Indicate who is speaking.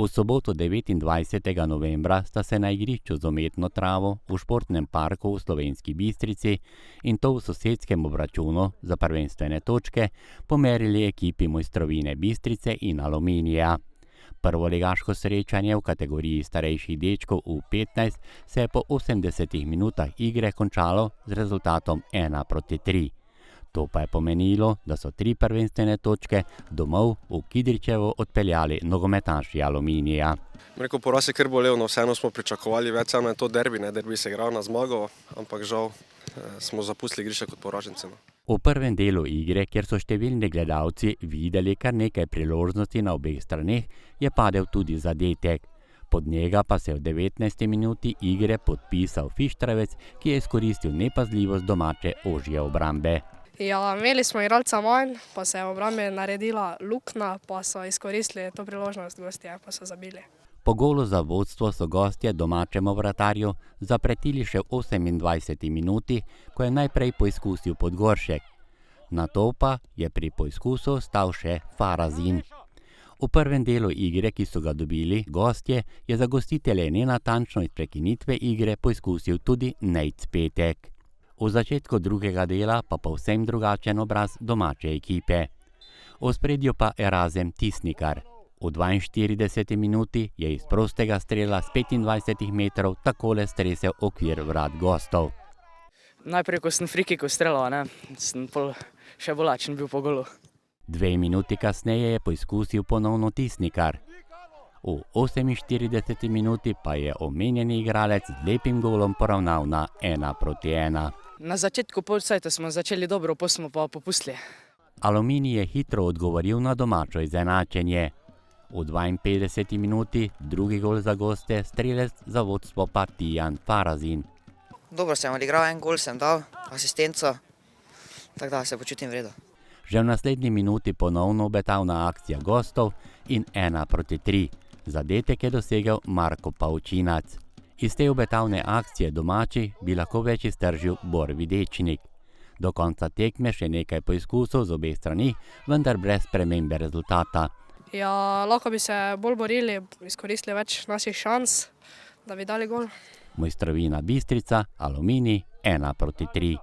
Speaker 1: V soboto 29. novembra sta se na igrišču z umetno travo v športnem parku v Slovenski Bistrici in to v sosedskem obračunu za prvenstvene točke pomerili ekipi Mojstrovine Bistrice in Aluminija. Prvoligaško srečanje v kategoriji starejših dečkov U15 se je po 80 minutah igre končalo z rezultatom 1:3. To pa je pomenilo, da so 3 prvenstvene točke domov v Kidričevo odpeljali nogometaši Aluminija.
Speaker 2: Rekel, poraz je kar bolel, no vseeno smo pričakovali več, samo je to derbi, derbi se igral na zmago, ampak žal smo zapustili igrišče kot poraženci.
Speaker 1: V prvem delu igre, kjer so številni gledalci videli kar nekaj priložnosti na obeh straneh, je padel tudi zadetek. Pod njega pa se je v 19. minuti igre podpisal Fištravec, ki je izkoristil nepazljivost domače ožje obrambe.
Speaker 3: Ja, imeli smo igralca manj, pa se je v obrambi naredila luknja, pa so izkoristili to priložnost gostje, pa so zabili.
Speaker 1: Po golu za vodstvo so gostje domačemu vratarju zapretili še v 28. minuti, ko je najprej poizkusil Podgoršek. Nato pa je pri poizkusu stal še Farazin. V prvem delu igre, ki so ga dobili gostje, je za gostitelje nenatančno iz prekinitve igre poizkusil tudi Nejc Petek. V začetku drugega dela pa povsem drugačen obraz domače ekipe. V ospredju pa Erazem Tisnikar. V 42. minuti je iz prostega strela z 25 metrov takole stresel okvir vrat gostov.
Speaker 4: Najprej, ko sem frikiko streljal, sem še bolj lačen bil po golu.
Speaker 1: 2 minuti kasneje je poizkusil ponovno Tisnikar. V 48. minuti pa je omenjeni igralec z lepim golom poravnal na 1:1.
Speaker 4: Na začetku polcajta smo začeli dobro, pa smo pa popustili.
Speaker 1: Aluminij je hitro odgovoril na domačo izenačenje. V 52. minuti drugi gol za goste, strelec za vodstvo pa Tijan Farazin.
Speaker 5: Dobro sem odigral, en gol sem dal, asistenco, tako da se počutim v redu.
Speaker 1: Že v naslednji minuti ponovno obetavna akcija gostov in 1:3. Zadetek je dosegel Marko Pavčinac. Iz te obetavne akcije domači bi lahko več iztržil Bor Videčnik. Do konca tekme še nekaj poizkusov z obeh strani, vendar brez spremembe rezultata.
Speaker 3: Ja, lahko bi se bolj borili, izkoristili več naših šans, da bi dali gol.
Speaker 1: Mojstrovina Bistrica, Aluminij 1:3.